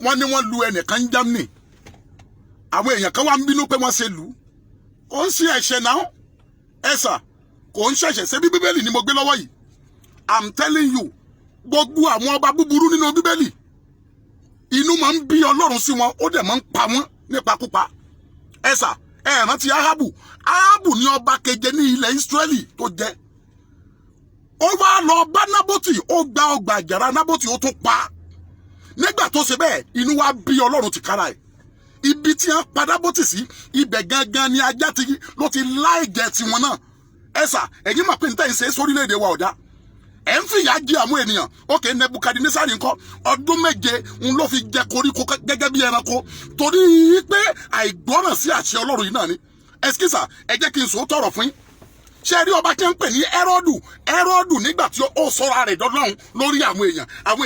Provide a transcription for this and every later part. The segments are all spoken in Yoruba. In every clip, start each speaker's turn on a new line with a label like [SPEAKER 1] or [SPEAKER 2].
[SPEAKER 1] wọ́n ní wọ́n lu ẹnìkan Germany àwọn èèyàn kan wá ń bínú pé wọ́n ṣe lù ó ń ṣe ẹ̀ṣẹ̀ náà ẹ̀sà kò ń ṣẹ̀ṣẹ̀ ṣe bí bíbélì ni mo gbé lọ́wọ́ yìí I'm telling you gbogbo àwọn ọba búburú nínú bíbélì inú máa ń bí Ọlọ́run sí wọn ó dẹ̀ máa ń pa wọ́n nípakúpa ẹ̀sà ẹ rántí Áhábù ní ọba keje ní ilẹ̀ Ísírẹ́lì tó jẹ́ ó wá lọ bá Nábótì ó gba ọgbà àjàrà Nábótì ó tún pa nígbà tó ṣe bẹ́ẹ̀ inú wa bí Ọlọ́run ti kára ẹ̀ ibi tí wọ́n pa Nábótì sí ibẹ̀ gangan ni ajá ló ti láìjẹ tiwọn náà ẹ̀sà ẹ̀yin mọ̀ pé níta ìṣe sórílẹ̀-èdè wa ọ̀dá ẹ̀ ń fìyà jẹ àwọn ènìyàn òkè Nebukadnesari ńkọ́ ọdún 7 ń ló fi jẹ koríko gẹ́gẹ́ bí ẹranko torí pé àìgbọ́ràn sí àṣẹ Ọlọ́run yìí náà ni ẹ̀skísà ẹ jẹ́ kí n sọ tọrọ fún yín ṣe rí ọba tí ń pè ní Hẹ́rọ́dù nígbà tí ó sọra rẹ̀ dọ́lọ́run lórí àwọn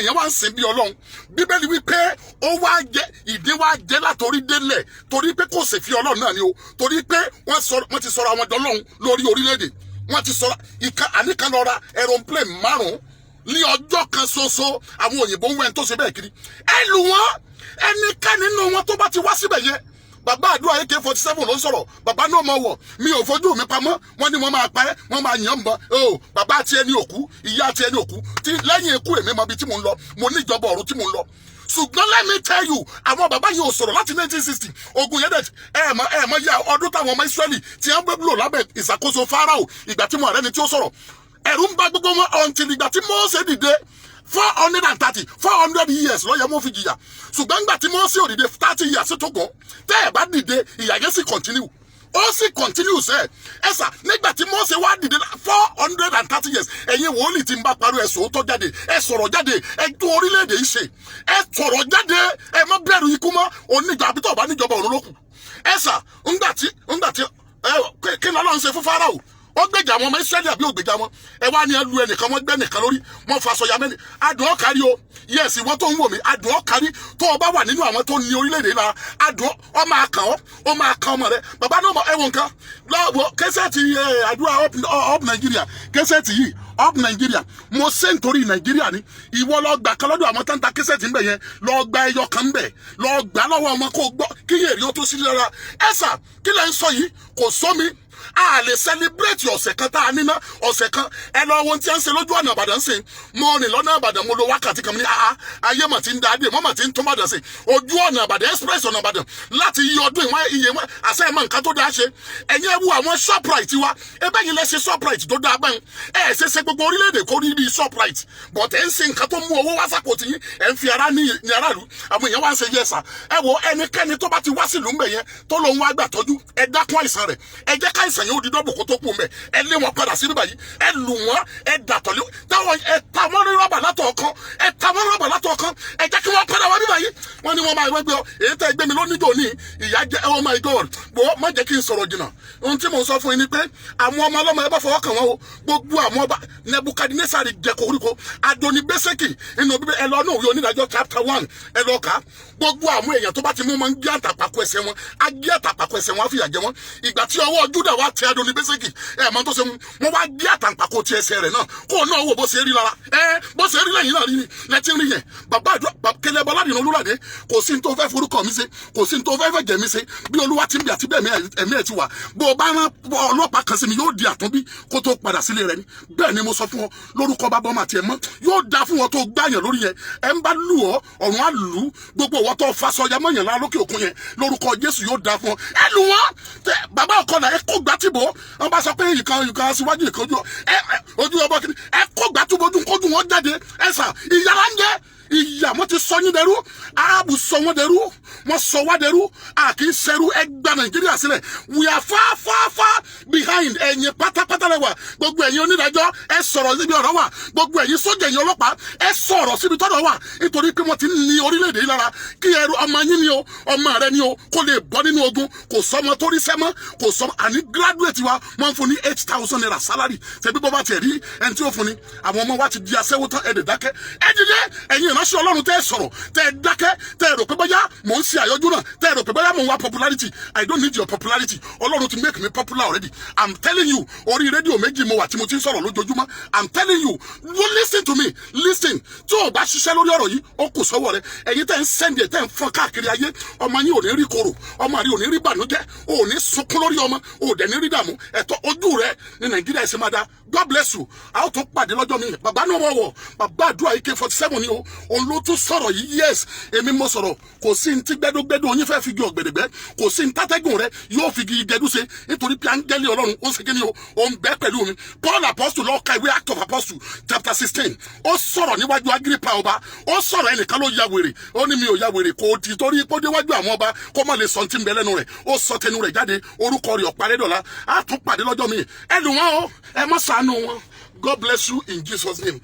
[SPEAKER 1] èèyàn wá ń sìn bí Ọlọ́run bíbélì wípé ó wá jẹ ìdí wá jẹ látòrí délẹ̀ torí pé kò sì fi Ọlọ́run náà ni o torí pé wọ́n ti sọra wọn dọ́lọ́run lórí orílẹ̀-èdè wọ́n ti sọra àníkan lọ ra aeroplane 5 ní ọjọ́ kan ṣoṣo àwọn òyìnbó ń wẹ́n tó ṣe bẹ́ẹ̀ kiri ẹ lù wọ́n ẹnikẹ́ni nínú wọn tó bá ti wá síbẹ̀ yẹn bàbá àdúrà AK-47 ló ń sọ̀rọ̀ bàbá náà mọ̀ wọ̀ mi ò fojú mi pamọ́ wọ́n ní wọ́n máa pa ẹ́ wọ́n máa yàn bọ́ o bàbá àti ẹni òkú ìyá àti ẹni òkú tí lẹ́yìn ikú èmi mọ ibi tí mò ń lọ mo ní ìjọba ọ̀run tí mò ń lọ ṣùgbọ́n let me tell you àwọn bàbá yìí ò sọ̀rọ̀ láti 1960 ogun yẹn dẹ̀ ẹ̀ẹ̀mọ ya ọdún táwọn ọmọ Ísírẹ́lì tí wọ́n gbé lò lábẹ́ ìṣàkóso Fáráò ìgbà tí mo rẹ́ ni tí ó sọ̀rọ̀ ẹ̀rù ń bá gbogbo wọn until ìgbà tí Mósè dìde 400 years ló yẹ mo fi jìyà ṣùgbọ́n nígbà tí Mósè ò dìde 30 years tó gùn tẹ́ ẹ̀ bá dìde ìyà yẹn sì continue ó sì continue sẹ́ ẹ̀sà nígbà tí Mósè wá dìde 430 years ẹ̀yin wòlíì tí ń bá parí ẹ̀sùn tó jáde ẹ̀ sọ̀rọ̀ jáde ẹ̀ tún orílẹ̀-èdè yìí ṣe ẹ̀ sọ̀rọ̀ jáde ẹ̀ má bẹ̀rù ikú mọ́ oníjà àbí tó bá níjọba ọ̀run lókù ẹ̀sà ńgbà tí kí ni Ọlọ́run ṣe fún Fáráò ó gbèjà àwọn ọmọ Ísírẹ́lì àbí ó gbèjà wọn ẹ wá ní ẹlú ẹnìkan wọn gbẹ nìkan lórí wọn fa sọyà mẹ́ni adùn ọ̀kárí o yẹ́sì wọ́n tó ń wò mí adùn ọ̀kárí tó o bá wà nínú àwọn tó ní orílẹ̀-èdè lára adùn ọ máa kàn ọ́ ó máa kan ọmọ rẹ bàbá náà mọ ẹwọ nǹkan lọ́wọ́ kẹsẹ̀tì àdúrà up Nàìjíríà kẹsẹ̀tì yìí up Nàìjíríà mo ṣe nítorí Nàìjíríà ni ìwọ lọ gbà kan lọ́dọ̀ àwọn tó ń ta kẹsẹ̀tì ń bẹ̀ yẹn lọ gba ẹyọ kan ń bẹ̀ lọ gbà lọ́wọ́ ọmọ kó gbọ́ kí yèrè ó tó sí lára ẹ̀sà kí lẹ́ ń sọ yìí kò sómi a lè celebrate ọ̀sẹ̀ kan tá a níná ọ̀sẹ̀ kan ẹ lọ ohun tí a ń ṣe lójú ọ̀nà Ìbàdàn sí mo rìn lọ́nà Ìbàdàn mo lo wákàtí kan ní ayé mà ti ń da adé mọ́ mà ti ń tún Ìbàdàn sí ojú ọ̀nà Ìbàdàn express ọ̀nà Ìbàdàn láti iye ọdún ìwọ̀n iye wọn àṣẹ ìmọ̀ nǹkan tó dáa ṣe ẹ̀yin ẹ wo àwọn Shoprite wa ẹbẹ́ yìí lẹ ṣe Shoprite tó dáa bẹ́ẹ̀ ẹ ṣe gbogbo orílẹ̀-èdè kó rí bí Shoprite but ẹ ń ṣe nǹkan tó mú owó wá sápò tí ẹ ń fi ara ní aráàlú àwọn èèyàn wá ń ṣe yẹsà ẹ wo ẹnikẹ́ni tó bá ti wá sílùú mbẹ̀ yẹn tó lòun wá gbà tọ́jú ẹ dákún àìsàn rẹ̀ ẹ jẹ́ ká àìsàn yẹn ó di dọ́bù kó tó kú mẹ́ ẹ lé wọn padà sínú báyìí ẹ lù wọn ẹ dàtọ̀lé táwọn ẹ ta wọn ní rọ́bà látọ̀ kan ẹ jẹ́ kí wọ́n padà wá bí báyìí wọ́n ní wọ́n máa wẹ́gbẹ́ ọ èyí tẹ́ ẹgbẹ́ mi lóníjó ní ìyá jẹ́ oh my God bó má jẹ́ kí n sọ̀rọ̀ jìnnà ohun tí mò ń sọ fún yín ni pé àwọn ọmọ ọlọ́mọ ẹ bá fọwọ́ kàn wọ́n o gbogbo àwọn ọba Nebukadnesari jẹ koríko Adonibeseki inú bíbẹ ẹ lọ ní òwe onídàájọ́ chapter 1 ẹ lọ kà á gbogbo àwọn èèyàn tó bá ti mú máa ń gé àtàpàkò ẹsẹ̀ wọn á gé àtàpàkò ẹsẹ̀ wọn á fìyà jẹ wọn ìgbà tí ọwọ́ Júdà wá tẹ Adonibeseki ẹ mọ tó ṣe wọn wá gé àtàpàkò ti ẹsẹ̀ rẹ̀ náà kó náà wò bó ṣe rí lára bó ṣe rí lẹ́yìn náà rí ni lẹ́tí rí yẹn bàbá Kẹlẹ́ Bọ́ládìran Olúládé kò sí ní tó fẹ́ forúkọ mi ṣe kò sí ní tó fẹ́ jẹ mi ṣe bí Olúwa ti ń bí àti bẹ́ẹ̀ ẹ̀mí ẹ̀ ti wà bó o bá rán ọlọ́pàá kan sí mi yóò di àtúnbí kó tó padà sílé rẹ ni bẹ́ẹ̀ ni mo sọ fún ọ lórúkọ bàbá ọmọ àti ẹ̀mọ́ yóò da fún wọn tó gbáyàn lórí yẹn ẹ̀ ń bá lù ọ́ ọ̀run á lù ú gbogbo wọn tó fasọ ya mọ́yàn lára lókè òkun yẹn lórúkọ Jésù yóò da fún ọ ẹ lù wọn bàbá ọkọlà ẹ kó gbà tìbò wọn bá sọ pé ìkan síwájú ìkan ojú ọbọ kìíní ẹ kó gbà túbọ̀ ojú kójú wọn jáde ẹ sà ìyára ń jẹ ìyá wọn ti sọ yín dẹrú Árábù sọ wọn dẹrú wọn sọ wá dẹrú a kì í ṣẹrú ẹ gba Nàìjíríà sílẹ̀ we are far behind ẹ̀yin pátápátá lẹ́wà gbogbo ẹ̀yin onídàájọ́ ẹ sọ̀rọ̀ síbi ọ̀rọ̀ wà gbogbo ẹ̀yin sójà ẹ̀yin ọlọ́pàá ẹ sọ̀rọ̀ síbi tọ́rọ̀ wà nítorí pé wọ́n ti ní orílẹ̀-èdè yìí lára kí ẹrù ọmọ yín ni o ọmọ rẹ ni o kó lè bọ́ nínú ogun kò sọmọ tó rí sẹ́mọ́ kò sọmọ àní graduate wa wọ́n fún ní 8,000 naira salary ṣebí bọ́ bá tiẹ̀ rí ẹni tí ó fún ni àwọn ọmọ wa ti di aṣẹ́wó tán ẹ̀ dẹ̀ dákẹ́ ẹ dìde ẹ̀yin ìránṣẹ́ Ọlọ́run tẹ́ sọ̀rọ̀ tẹ́ dákẹ́ tẹ́ rò pé bóyá mò ń ń ṣe àyọjú náà tẹ́ ẹ̀rọ pé bóyá mo ń wá popularity. I don't need your popularity. Ọlọ́run ti make me popular already. I'm telling you, orí rédíò méjì mo wà tí mo ti ń sọ̀rọ̀ lójoojúmọ́. I'm telling you, listen to me, listen. Tí o bá ṣiṣẹ́ lórí ọ̀rọ̀ yìí, ó kù sọ́wọ́ rẹ. Ẹ̀yin tẹ́ ń sẹ́ndì ẹ̀ tẹ́ ń fọ́n káàkiri ayé, ọmọ yín ò ní rí korò, ọmọ rí ò ní rí bànújẹ́, ò ní sunkún lórí ọmọ, ò dẹ̀ ní rí dààmú. Ẹ̀tọ́ ojú rẹ ní Nàìjíríà ṣe máa dá. God bless you. A ó tún pàdé lọ́jọ́ mi. Bàbá náà wọ̀wọ̀, bàbá àdúrà AK-47 ni o. Òun ló tún sọ̀rọ̀ yìí. Yes, èmi mo sọ̀rọ̀. Kò sí ní tí gbẹ́dúgbẹ́dú oyin fẹ́ fi gi ọ̀gbẹ̀dẹ̀gbẹ́. Kò sí ní tátẹ́gùn rẹ yóò fi gi gẹdú ṣe. Nítorí pé áńgẹ́lì Ọlọ́run ó ṣe kíni o. Ó ń bẹ pẹ̀lú mi. Paul Apostle ló ka ìwé Act of Apostle chapter 16. Ó sọ̀rọ̀ níwájú Agrippa ọba. Ó sọ̀rọ̀ ẹnìkan ló ya wèrè. Ó ní mi ò ya wèrè kò di torí pé ó déwájú àwọn ọba kó má lè sọ tí ń bẹ lẹ́nu rẹ̀. Ó sọ tẹnu rẹ̀ jáde. Orúkọ rẹ̀ ọ̀parẹ́ dọ̀la. A tún pàdé lọ́jọ́ mi. Ẹ lù wọ́n o. Ẹ má ṣàánú wọn. God bless you in Jesus' name.